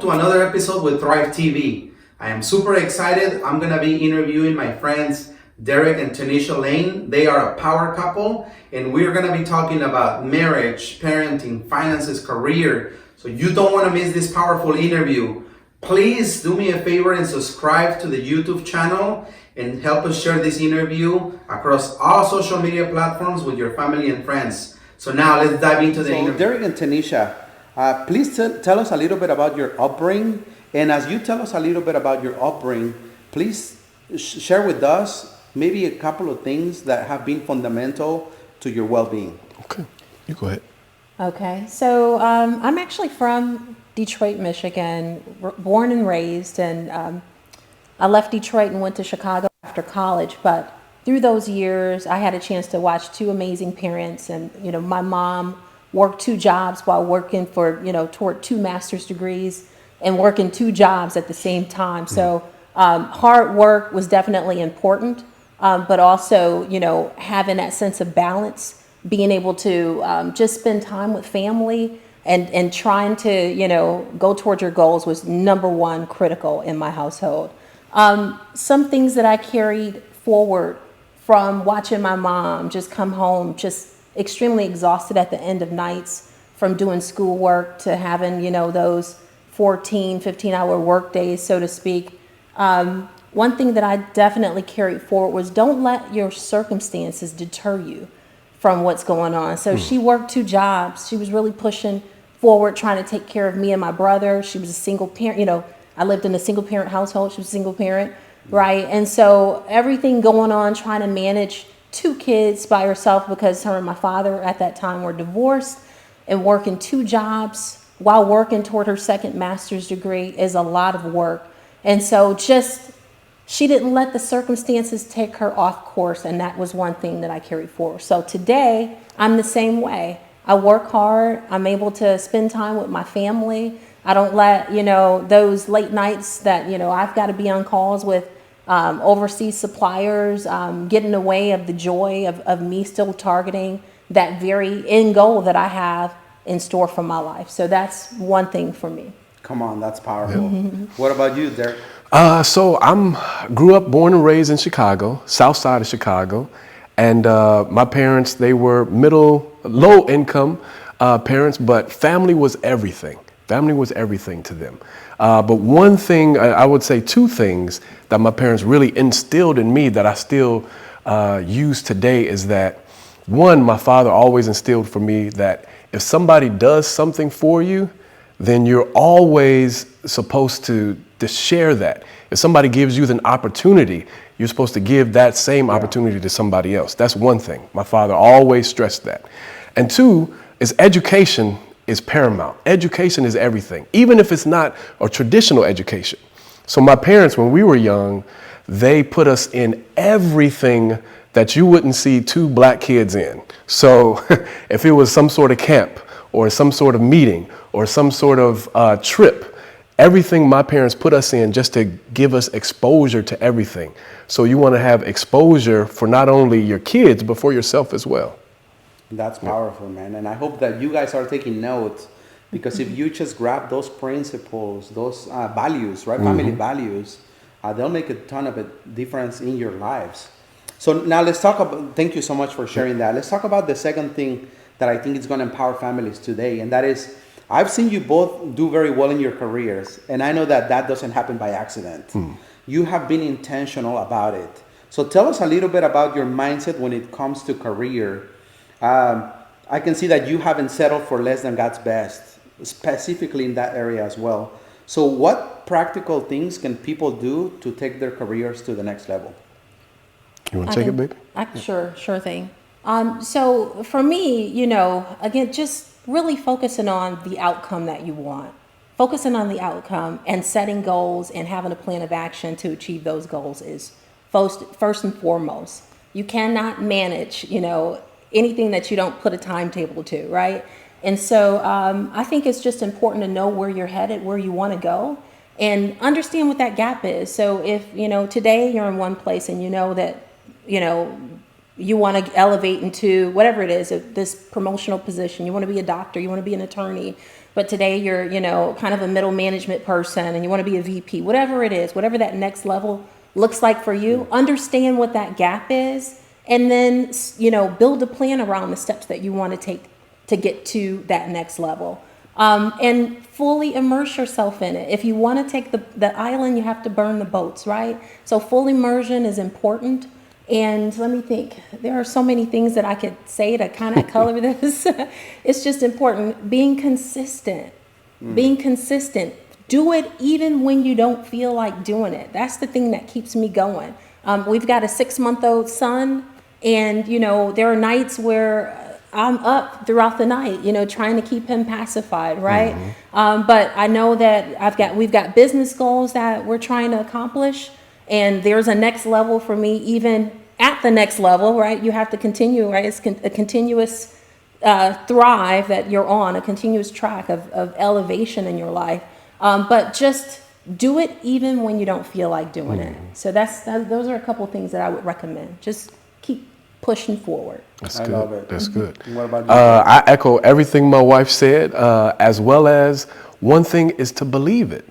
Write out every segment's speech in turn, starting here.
to another episode with Thrive TV. I am super excited. I'm going to be interviewing my friends Derrick and Tunesha Lane. They are a power couple, and we're going to be talking about marriage, parenting, finances, career. So you don't want to miss this powerful interview. Please do me a favor and subscribe to the YouTube channel and help us share this interview across all social media platforms with your family and friends. So now let's dive into the interview. Derrick and Tunesha, please tell us a little bit about your upbringing. And as you tell us a little bit about your upbringing, please share with us maybe a couple of things that have been fundamental to your well-being. Okay, you go ahead. Okay, so I'm actually from Detroit, Michigan, born and raised, and I left Detroit and went to Chicago after college. But through those years, I had a chance to watch two amazing parents, and my mom worked two jobs while working for toward two master's degrees and working two jobs at the same time. So hard work was definitely important, but also having that sense of balance, being able to just spend time with family and trying to go towards your goals was number one critical in my household. Some things that I carried forward from watching my mom just come home just extremely exhausted at the end of nights from doing schoolwork to having those 14, 15-hour work days, so to speak. One thing that I definitely carried forward was don't let your circumstances deter you from what's going on. So she worked two jobs. She was really pushing forward, trying to take care of me and my brother. She was a single parent. I lived in a single parent household. She was a single parent, right? And so everything going on, trying to manage two kids by herself because her and my father at that time were divorced, and working two jobs while working toward her second master's degree is a lot of work. And so she didn't let the circumstances take her off course, and that was one thing that I carried forward. So today, I'm the same way. I work hard. I'm able to spend time with my family. I don't let, those late nights that, I've got to be on calls with overseas suppliers, get in the way of the joy of me still targeting that very end goal that I have in store for my life. So that's one thing for me. Come on, that's powerful. What about you, Derrick? So grew up, born and raised in Chicago, south side of Chicago. And my parents, they were low income parents, but family was everything. Family was everything to them. But one thing, I would say two things that my parents really instilled in me that I still use today is that, one, my father always instilled for me that if somebody does something for you, then you're always supposed to share that. If somebody gives you an opportunity, you're supposed to give that same opportunity to somebody else. That's one thing. My father always stressed that. And two is education is paramount. Education is everything, even if it's not a traditional education. So my parents, when we were young, they put us in everything that you wouldn't see two black kids in. So if it was some sort of camp or some sort of meeting or some sort of trip, everything my parents put us in just to give us exposure to everything. So you want to have exposure for not only your kids, but for yourself as well. That's powerful, man. And I hope that you guys are taking notes, because if you just grab those principles, those values, right, family values, they'll make a ton of a difference in your lives. So now let's talk about, thank you so much for sharing that. Let's talk about the second thing that I think is going to empower families today. And that is, I've seen you both do very well in your careers. And I know that doesn't happen by accident. You have been intentional about it. So tell us a little bit about your mindset when it comes to career. I can see that you haven't settled for less than God's best, specifically in that area as well. So what practical things can people do to take their careers to the next level? You want to take it, baby? Sure thing. So for me, again, just really focusing on the outcome that you want. Focusing on the outcome and setting goals and having a plan of action to achieve those goals is first and foremost. You cannot manage, anything that you don't put a timetable to, right? And so I think it's just important to know where you're headed, where you want to go, and understand what that gap is. So if, today you're in one place and you know that, you want to elevate into whatever it is, this promotional position. You want to be a doctor, you want to be an attorney, but today you're, you know, kind of a middle management person and you want to be a VP, whatever it is, whatever that next level looks like for you, understand what that gap is, and then, you know, build a plan around the steps that you want to take to get to that next level. And fully immerse yourself in it. If you want to take the island, you have to burn the boats, right? So full immersion is important. And let me think, there are so many things that I could say to kind of color this. It's just important. Being consistent. Being consistent. Do it even when you don't feel like doing it. That's the thing that keeps me going. We've got a 6-month-old son, and, you know, there are nights where I'm up throughout the night, you know, trying to keep him pacified, right? But I know that we've got business goals that we're trying to accomplish, and there's a next level for me, even at the next level, right? You have to continue, right? It's a continuous thrive that you're on, a continuous track of elevation in your life. But just do it even when you don't feel like doing it. So those are a couple things that I would recommend. Just keep pushing forward. That's I good. love it. That's good. What about you? I echo everything my wife said, as well as one thing is to believe it.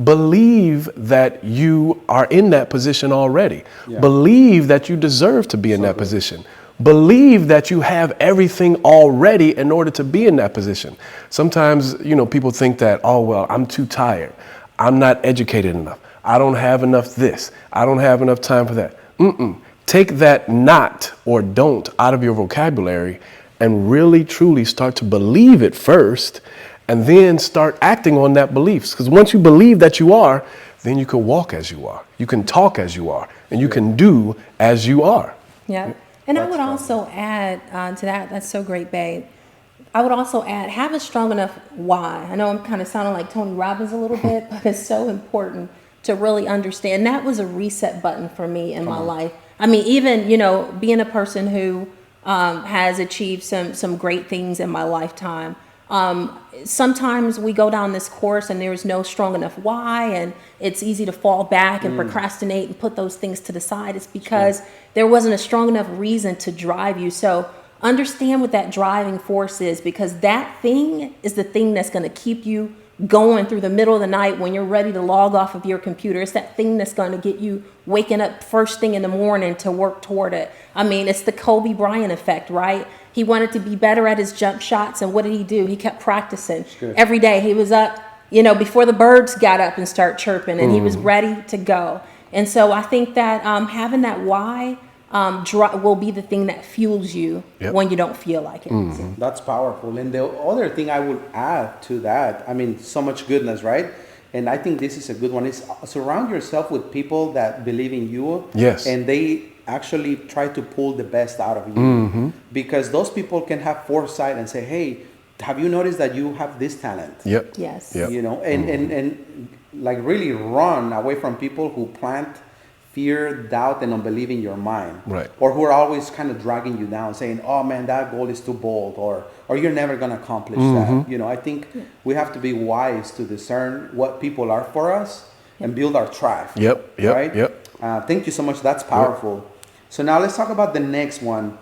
Believe that you are in that position already. Yeah. Believe that you deserve to be in that position. Believe that you have everything already in order to be in that position. Sometimes, you know, people think that, oh, well, I'm too tired. I'm not educated enough. I don't have enough this. I don't have enough time for that. Take that not or don't out of your vocabulary and really, truly start to believe it first, and then start acting on that beliefs. Because once you believe that you are, then you can walk as you are. You can talk as you are, and you can do as you are. Yeah. And I would also add to that, that's so great, babe. I would also add, have a strong enough why. I know I'm kind of sounding like Tony Robbins a little bit, but it's so important to really understand. That was a reset button for me in my life. I mean, even, you know, being a person who has achieved some great things in my lifetime, sometimes we go down this course and there's no strong enough why, and it's easy to fall back and procrastinate and put those things to the side. It's because there wasn't a strong enough reason to drive you. So understand what that driving force is, because that thing is the thing that's going to keep you going through the middle of the night when you're ready to log off of your computer. It's that thing that's going to get you waking up first thing in the morning to work toward it. I mean, it's the Kobe Bryant effect, right? He wanted to be better at his jump shots, and what did he do? He kept practicing every day. He was up, you know, before the birds got up and start chirping, and he was ready to go. And so I think that having that why will be the thing that fuels you when you don't feel like it. So. That's powerful. And the other thing I would add to that, I mean, so much goodness, right? And I think this is a good one, is surround yourself with people that believe in you. Yes. And they actually try to pull the best out of you. Because those people can have foresight and say, hey, have you noticed that you have this talent? Yes. You know, and like really run away from people who plant fear, doubt, and unbelief in your mind. Right. Or who are always kind of dragging you down, saying, oh man, that goal is too bold, or you're never going to accomplish that. You know, I think we have to be wise to discern what people are for us and build our tribe. Right? Thank you so much. That's powerful. So now let's talk about the next one.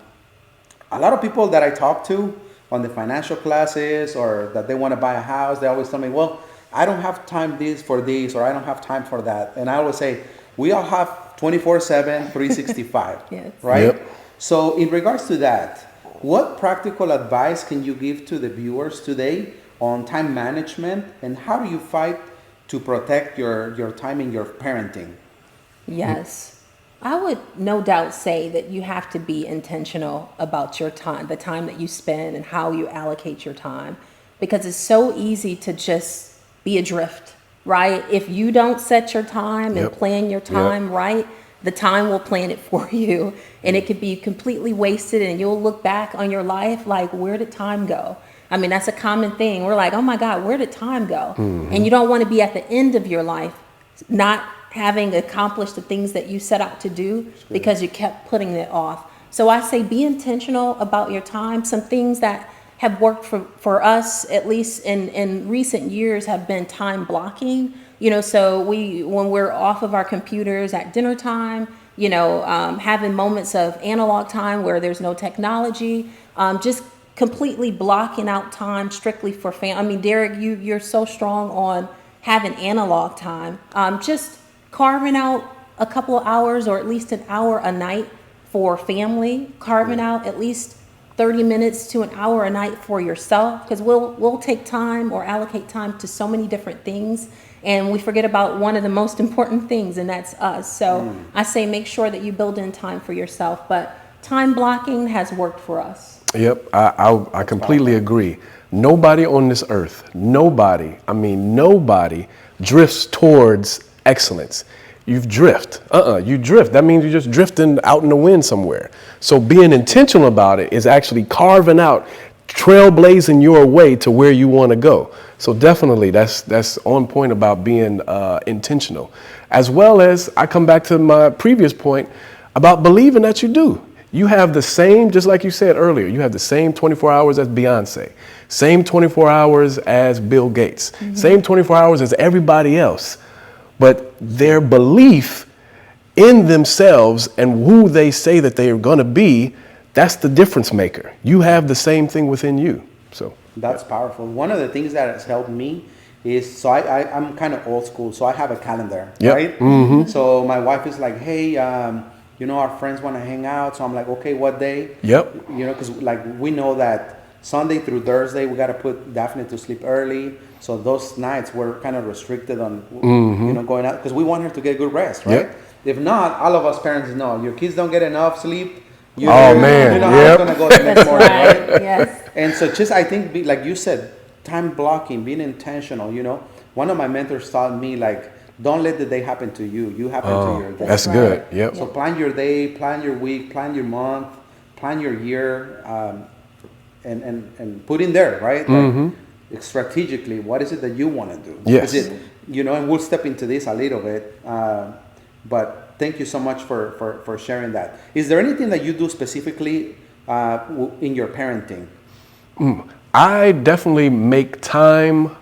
A lot of people that I talk to on the financial classes, or that they want to buy a house, they always tell me, well, I don't have time for this, or I don't have time for that. And I always say, we all have 24/7, 365, right? So in regards to that, what practical advice can you give to the viewers today on time management, and how do you fight to protect your time in your parenting? Yes. I would no doubt say that you have to be intentional about your time, the time that you spend and how you allocate your time, because it's so easy to just be adrift, right? If you don't set your time and plan your time right, the time will plan it for you, and it could be completely wasted, and you'll look back on your life like, where did time go? I mean, that's a common thing. We're like, oh my God, where did time go? And you don't want to be at the end of your life not having accomplished the things that you set out to do because you kept putting it off. So I say be intentional about your time. Some things that have worked for us, at least in recent years, have been time blocking. You know, so when we're off of our computers at dinner time, having moments of analog time where there's no technology, just completely blocking out time strictly for family. I mean, Derrick, you're so strong on having analog time. Just carving out a couple of hours or at least an hour a night for family, carving out at least 30 minutes to an hour a night for yourself, because we'll take time or allocate time to so many different things, and we forget about one of the most important things, and that's us. So I say make sure that you build in time for yourself, but time blocking has worked for us. Yep, I completely agree. Nobody on this earth, nobody drifts towards excellence. You drift. You drift. That means you're just drifting out in the wind somewhere. So being intentional about it is actually carving out, trailblazing your way to where you want to go. So definitely that's on point about being intentional. As well as I come back to my previous point about believing that you do. You have the same, just like you said earlier, you have the same 24 hours as Beyonce, same 24 hours as Bill Gates, same 24 hours as everybody else. But their belief in themselves and who they say that they are going to be, that's the difference maker. You have the same thing within you. So that's powerful. One of the things that has helped me is, so I'm kind of old school, so I have a calendar, right? So my wife is like, hey, our friends want to hang out. So I'm like, okay, what day? Because like we know that Sunday through Thursday, we got to put Daphne to sleep early. So those nights we're kind of restricted on, going out, because we want her to get good rest, right? If not, all of us parents know your kids don't get enough sleep. You know how it's going to go the next morning, right? Yes. And so just, I think, like you said, time blocking, being intentional, One of my mentors taught me, like, don't let the day happen to you. You happen to your day. That's good. Yep. So plan your day, plan your week, plan your month, plan your year, and put in there, right? Like, strategically, what is it that you want to do? Yes. Is it, and we'll step into this a little bit, but thank you so much for sharing that. Is there anything that you do specifically in your parenting? I definitely make time,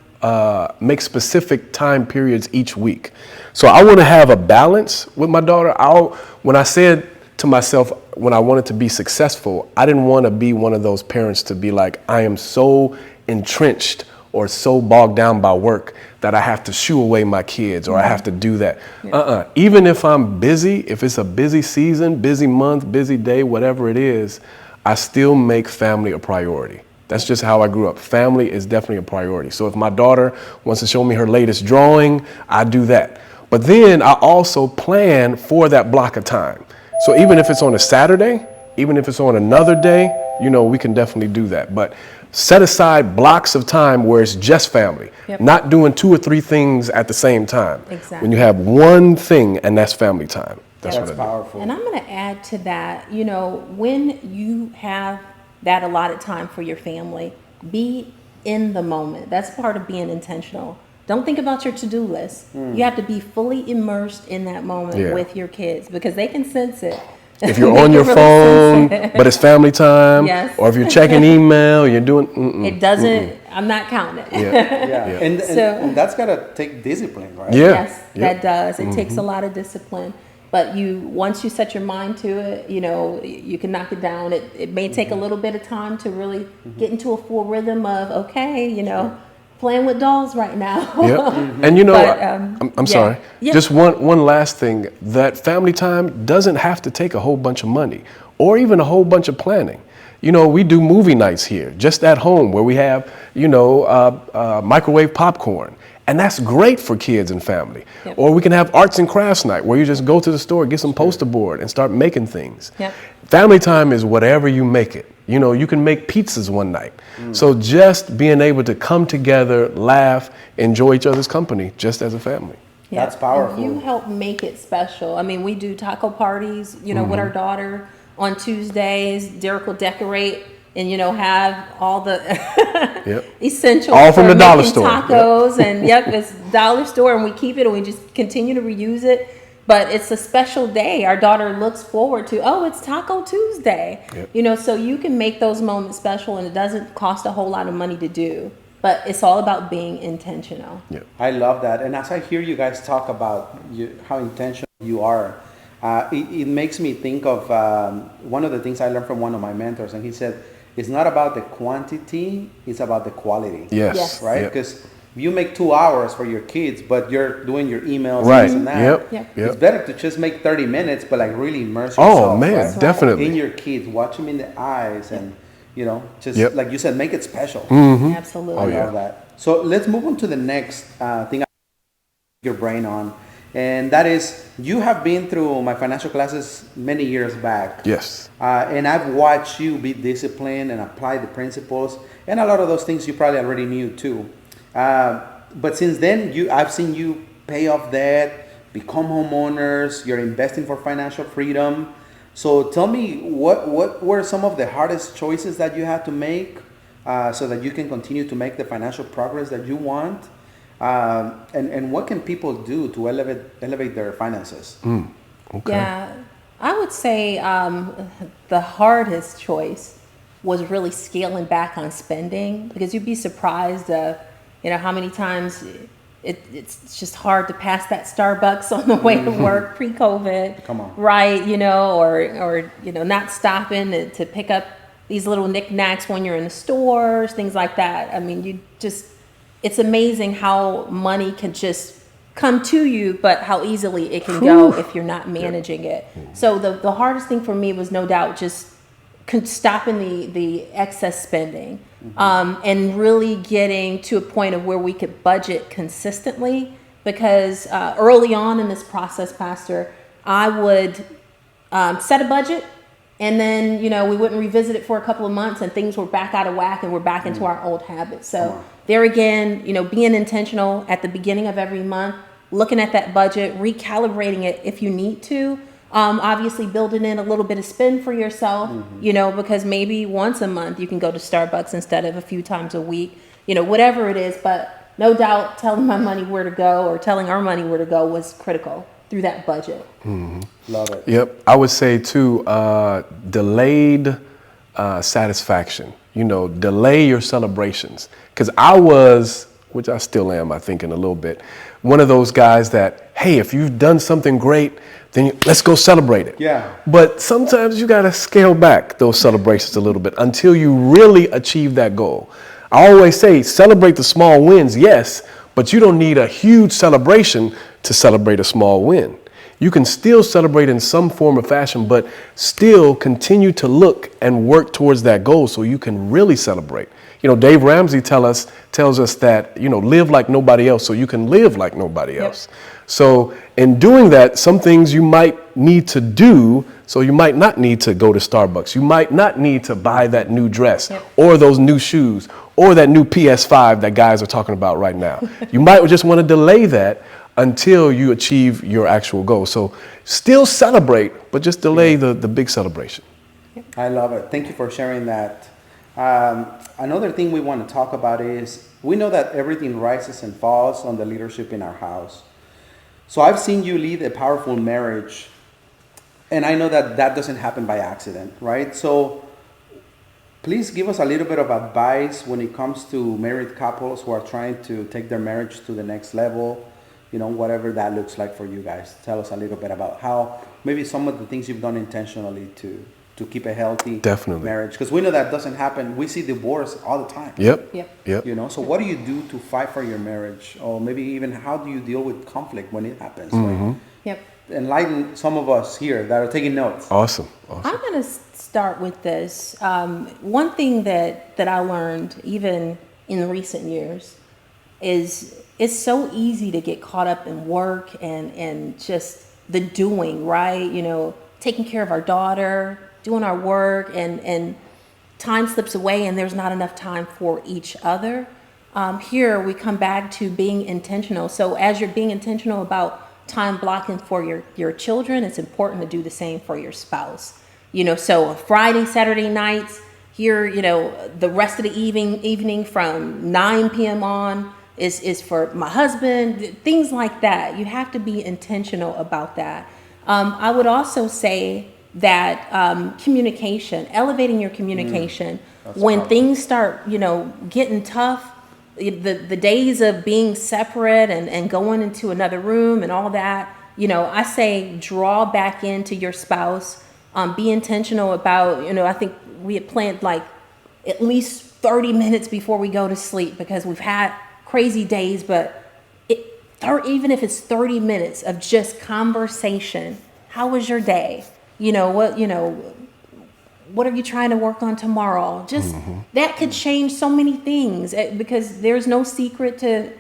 make specific time periods each week. So I want to have a balance with my daughter. When I said to myself, when I wanted to be successful, I didn't want to be one of those parents to be like, I am so entrenched or so bogged down by work that I have to shoo away my kids or I have to do that. Even if I'm busy, if it's a busy season, busy month, busy day, whatever it is, I still make family a priority. That's just how I grew up. Family is definitely a priority. So if my daughter wants to show me her latest drawing, I do that. But then I also plan for that block of time. So even if it's on a Saturday, even if it's on another day, we can definitely do that. But set aside blocks of time where it's just family, not doing 2 or 3 things at the same time. Exactly. When you have one thing, and that's family time. That's powerful. And I'm going to add to that, when you have that allotted time for your family, be in the moment. That's part of being intentional. Don't think about your to-do list. You have to be fully immersed in that moment with your kids, because they can sense it. If you're on your phone, but it's family time, or if you're checking email, you're doing. It doesn't. I'm not counting it. And that's gotta take discipline, right? Yes, that does. It takes a lot of discipline. But once you set your mind to it, you can knock it down. It may take a little bit of time to really get into a full rhythm of, playing with dolls right now. And I'm sorry. Just one last thing. That family time doesn't have to take a whole bunch of money or even a whole bunch of planning. We do movie nights here, just at home, where we have, microwave popcorn. And that's great for kids and family. Or we can have arts and crafts night, where you just go to the store, get some poster board, and start making things. Family time is whatever you make it. You can make pizzas one night. So just being able to come together, laugh, enjoy each other's company, just as a family. That's powerful. And you help make it special. I mean, we do taco parties, with our daughter on Tuesdays. Derrick will decorate and, have all the essentials. All from the dollar store. Tacos and it's dollar store, and we keep it and we just continue to reuse it. But it's a special day. Our daughter looks forward to, it's Taco Tuesday. So you can make those moments special, and it doesn't cost a whole lot of money to do. But it's all about being intentional. I love that. And as I hear you guys talk about how intentional you are, it makes me think of one of the things I learned from one of my mentors, and he said, it's not about the quantity, it's about the quality. Yes. Right? Yep. Because you make 2 hours for your kids, but you're doing your emails Right. and this and that. Yep. It's better to just make 30 minutes, but like really immerse yourself. Oh man, right? definitely. In your kids, watch them in the eyes, and just like you said, make it special. Absolutely. I love that. So let's move on to the next thing I your brain on, and that is you have been through my financial classes many years back. Yes. And I've watched you be disciplined and apply the principles, and a lot of those things you probably already knew too. But since then, I've seen you pay off debt, become homeowners. You're investing for financial freedom. So tell me, what were some of the hardest choices that you had to make so that you can continue to make the financial progress that you want? And what can people do to elevate their finances? Okay. Yeah, I would say the hardest choice was really scaling back on spending, because you'd be surprised, how many times it's just hard to pass that Starbucks on the way to work pre-COVID. Come on. Right, or not stopping to pick up these little knickknacks when you're in the stores, things like that. I mean, it's amazing how money can just come to you, but how easily it can go if you're not managing it. So the hardest thing for me was no doubt just stopping the excess spending, and really getting to a point of where we could budget consistently. Because early on in this process, Pastor, I would set a budget, and then we wouldn't revisit it for a couple of months, and things were back out of whack, and we're back into our old habits. So there again, being intentional at the beginning of every month, looking at that budget, recalibrating it if you need to. Obviously building in a little bit of spend for yourself, because maybe once a month you can go to Starbucks instead of a few times a week, whatever it is. But no doubt telling my money where to go, or telling our money where to go, was critical through that budget. Love it. Yep. I would say too, delayed satisfaction. Delay your celebrations. Because I was, which I still am, I think, in a little bit, one of those guys that, hey, if you've done something great, then let's go celebrate it. Yeah. But sometimes you got to scale back those celebrations a little bit until you really achieve that goal. I always say celebrate the small wins, yes, but you don't need a huge celebration to celebrate a small win. You can still celebrate in some form or fashion, but still continue to look and work towards that goal so you can really celebrate. Dave Ramsey tells us that, live like nobody else so you can live like nobody else. So in doing that, some things you might need to do, so you might not need to go to Starbucks. You might not need to buy that new dress or those new shoes or that new PS5 that guys are talking about right now. You might just want to delay that until you achieve your actual goal. So still celebrate, but just delay the big celebration. I love it. Thank you for sharing that. Another thing we want to talk about is we know that everything rises and falls on the leadership in our house. So I've seen you lead a powerful marriage, and I know that doesn't happen by accident, right? So please give us a little bit of advice when it comes to married couples who are trying to take their marriage to the next level, whatever that looks like for you guys. Tell us a little bit about how maybe some of the things you've done intentionally to keep a healthy marriage, because we know that doesn't happen. We see divorce all the time. Yep. So what do you do to fight for your marriage, or maybe even how do you deal with conflict when it happens? Right? Enlighten some of us here that are taking notes. Awesome. I'm going to start with this. One thing that I learned even in recent years is it's so easy to get caught up in work and just the doing, right? Taking care of our daughter, doing our work, and time slips away and there's not enough time for each other. Here we come back to being intentional. So as you're being intentional about time blocking for your children, it's important to do the same for your spouse. So Friday, Saturday nights, here, the rest of the evening from 9 p.m. on is for my husband, things like that. You have to be intentional about that. I would also say that communication, elevating your communication when things start, getting tough, the days of being separate and going into another room and all that, I say draw back into your spouse. Be intentional about, I think we had planned like at least 30 minutes before we go to sleep because we've had crazy days, but even if it's 30 minutes of just conversation, how was your day? What are you trying to work on tomorrow? Just that could change so many things because there's no secret to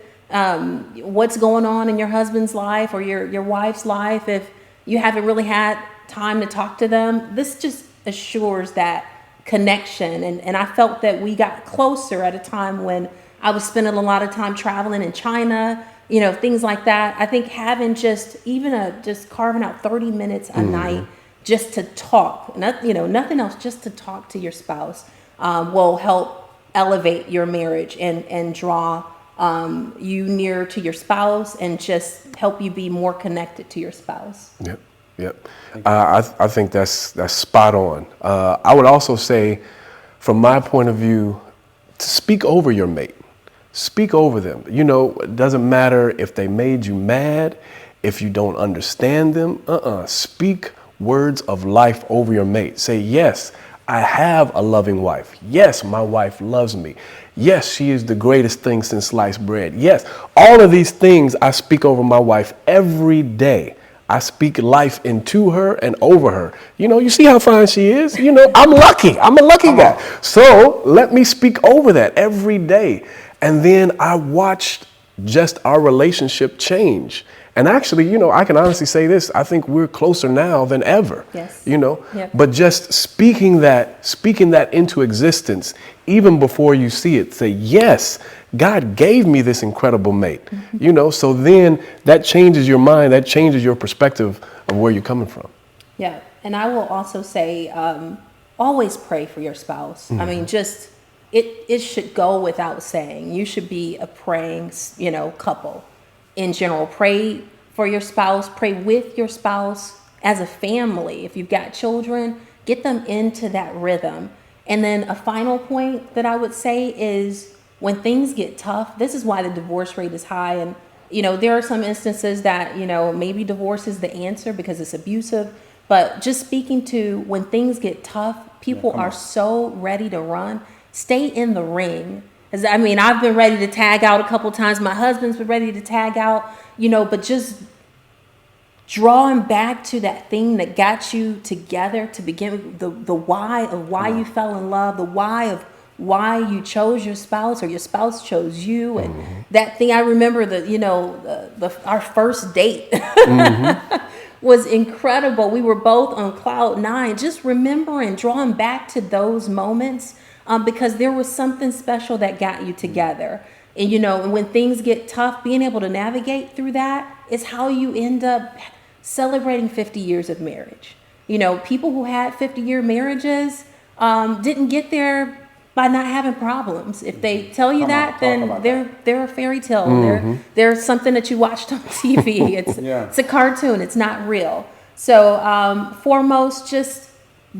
what's going on in your husband's life or your wife's life. If you haven't really had time to talk to them, this just assures that connection. And I felt that we got closer at a time when I was spending a lot of time traveling in China, things like that. I think having just carving out 30 minutes a night just to talk, nothing else, just to talk to your spouse will help elevate your marriage and draw you near to your spouse and just help you be more connected to your spouse. Yep. I think that's spot on. I would also say, from my point of view, to speak over your mate. Speak over them. It doesn't matter if they made you mad, if you don't understand them. Speak words of life over your mate. Say, yes, I have a loving wife. Yes, my wife loves me. Yes, she is the greatest thing since sliced bread. Yes, all of these things I speak over my wife every day. I speak life into her and over her. You see how fine she is? I'm lucky. I'm a lucky guy. So let me speak over that every day. And then I watched just our relationship change. And actually, I can honestly say this. I think we're closer now than ever. Yes. Yep. But just speaking that into existence, even before you see it, say, yes, God gave me this incredible mate. So then that changes your mind. That changes your perspective of where you're coming from. Yeah. And I will also say, always pray for your spouse. I mean, just, it should go without saying. You should be a praying, couple. In general, pray for your spouse, pray with your spouse as a family. If you've got children, get them into that rhythm. And then a final point that I would say is when things get tough, this is why the divorce rate is high. And, there are some instances that, maybe divorce is the answer because it's abusive. But just speaking to when things get tough, people are so ready to run. Stay in the ring. I've been ready to tag out a couple times. My husband's been ready to tag out, but just drawing back to that thing that got you together to begin with, the why of why you fell in love, the why of why you chose your spouse or your spouse chose you. And that thing, I remember our first date was incredible. We were both on cloud nine, just remembering, drawing back to those moments. Because there was something special that got you together. And, and when things get tough, being able to navigate through that is how you end up celebrating 50 years of marriage. People who had 50-year marriages didn't get there by not having problems. If they tell you then they're a fairy tale. They're something that you watched on TV. It's a cartoon. It's not real. So foremost, just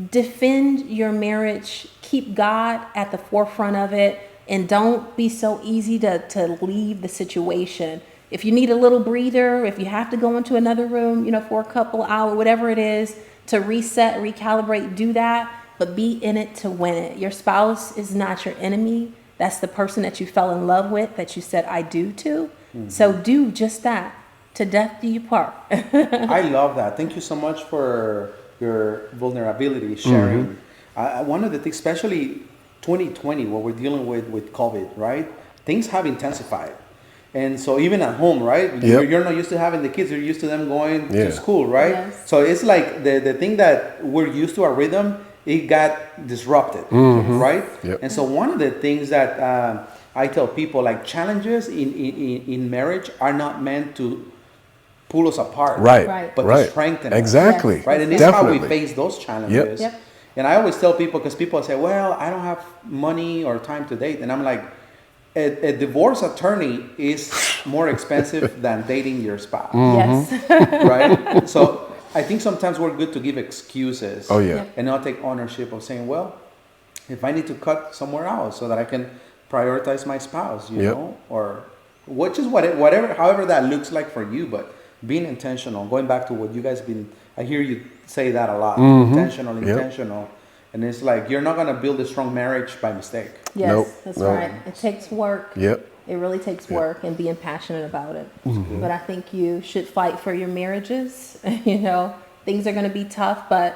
defend your marriage. Keep God at the forefront of it, and don't be so easy to leave the situation. If you need a little breather, if you have to go into another room, for a couple hours, whatever it is, to reset, recalibrate, do that, but be in it to win it. Your spouse is not your enemy. That's the person that you fell in love with, that you said I do to. So do just that. To death do you part. I love that. Thank you so much for your vulnerability sharing. One of the things, especially 2020, what we're dealing with COVID, right? Things have intensified. And so even at home, right? You're not used to having the kids. You're used to them going to school, right? Yes. So it's like the thing that we're used to, our rhythm, it got disrupted, right? Yep. And so one of the things that I tell people, like challenges in marriage are not meant to pull us apart, but to strengthen us. Exactly. Right? And it's how we face those challenges. Yep. And I always tell people, because people say, well, I don't have money or time to date. And I'm like, a divorce attorney is more expensive than dating your spouse. Yes. Right? So I think sometimes we're good to give excuses. And not take ownership of saying, well, if I need to cut somewhere else so that I can prioritize my spouse, you know, or which is whatever, however that looks like for you. But being intentional, going back to what you guys been, I hear you say that a lot, intentional. And it's like, you're not going to build a strong marriage by mistake. Yes, Nope, that's nope. right. It takes work. Yep. It really takes work and being passionate about it. But I think you should fight for your marriages. You know, things are going to be tough, but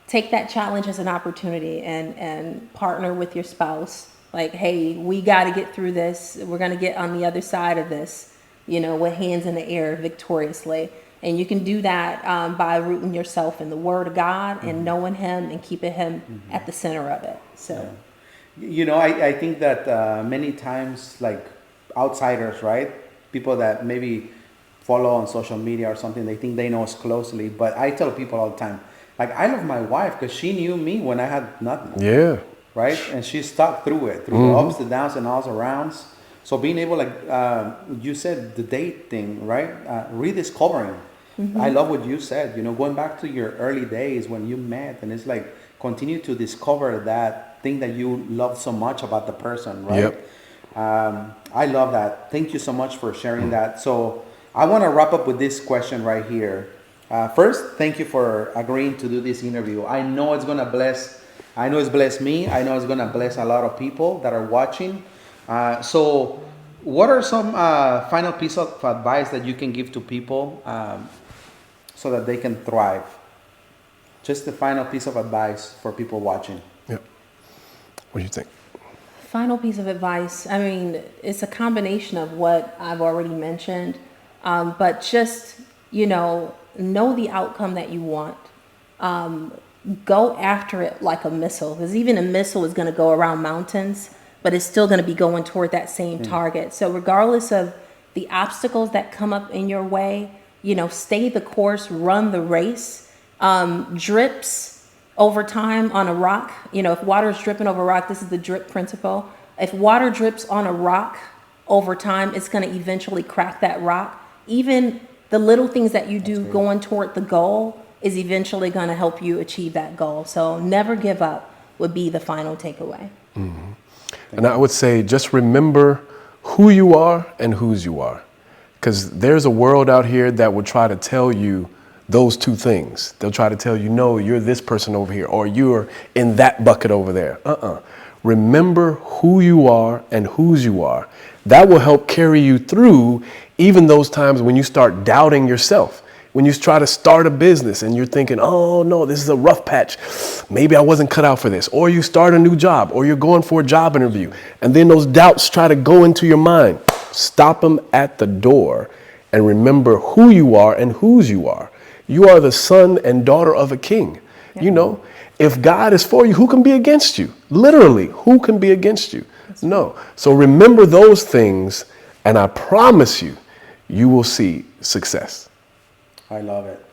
take that challenge as an opportunity and partner with your spouse. Like, hey, we got to get through this. We're going to get on the other side of this, you know, with hands in the air victoriously. And you can do that by rooting yourself in the Word of God and knowing Him and keeping Him at the center of it. So, You know, I think that many times, like outsiders, right? People that maybe follow on social media or something, they think they know us closely. But I tell people all the time, like, I love my wife because she knew me when I had nothing. Yeah. Right? And she stuck through it, through the ups, the downs, and all arounds. So being able, like you said, the date thing, right? Rediscovering. I love what you said, you know, going back to your early days when you met, and it's like continue to discover that thing that you love so much about the person, right? Yep. I love that. Thank you so much for sharing that. So I want to wrap up with this question right here. First, thank you for agreeing to do this interview. I know it's going to bless, I know it's blessed me. I know it's going to bless a lot of people that are watching. So what are some final piece of advice that you can give to people so that they can thrive? Just the final piece of advice for people watching. Yep. What do you think? final piece of advice, I mean, it's a combination of what I've already mentioned, but just, know the outcome that you want. Go after it like a missile, because even a missile is going to go around mountains, but it's still going to be going toward that same target. So regardless of the obstacles that come up in your way, stay the course, run the race. Drips over time on a rock, if water is dripping over a rock, this is the drip principle. If water drips on a rock over time, it's going to eventually crack that rock. Even the little things that you do going toward the goal is eventually going to help you achieve that goal. So never give up would be the final takeaway. Mm-hmm. And I would say just remember who you are and whose you are. Because there's a world out here that will try to tell you those two things. They'll try to tell you, no, you're this person over here, or you're in that bucket over there. Remember who you are and whose you are. That will help carry you through even those times when you start doubting yourself. When you try to start a business and you're thinking, oh no, this is a rough patch. Maybe I wasn't cut out for this. Or you start a new job, or you're going for a job interview, and then those doubts try to go into your mind. Stop them at the door and remember who you are and whose you are. You are the son and daughter of a king. Yeah. If God is for you, who can be against you? Literally, who can be against you? No. So remember those things, and I promise you, you will see success. I love it.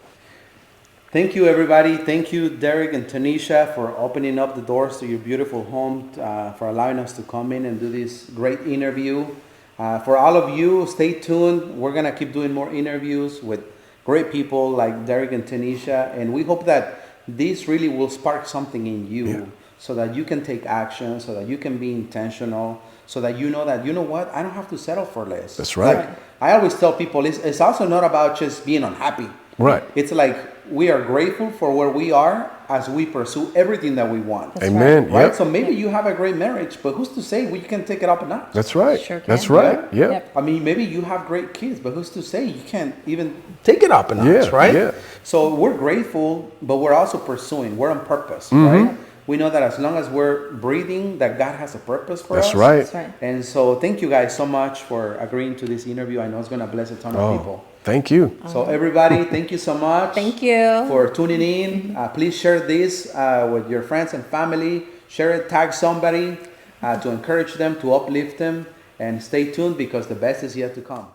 Thank you, everybody. Thank you, Derrick and Tunesha, for opening up the doors to your beautiful home, for allowing us to come in and do this great interview. For all of you, stay tuned. We're going to keep doing more interviews with great people like Derrick and Tunesha, and we hope that this really will spark something in you, so that you can take action, so that you can be intentional, so that you know what, I don't have to settle for less. That's right. Like, I always tell people, it's also not about just being unhappy. Right. It's like we are grateful for where we are as we pursue everything that we want. That's Amen. Right? Yep. So maybe you have a great marriage, but who's to say we can take it up a notch? That's right. Sure can. That's right. Yeah? Yep. I mean, maybe you have great kids, but who's to say you can't even take it up a notch, right? Yeah. So we're grateful, but we're also pursuing. We're on purpose, Mm-hmm. right? We know that as long as we're breathing, that God has a purpose for us. That's right. That's right. And so thank you guys so much for agreeing to this interview. I know it's going to bless a ton of people. Thank you. So everybody, thank you so much. Thank you For tuning in. Please share this with your friends and family. Share it, tag somebody to encourage them, to uplift them. And stay tuned because the best is yet to come.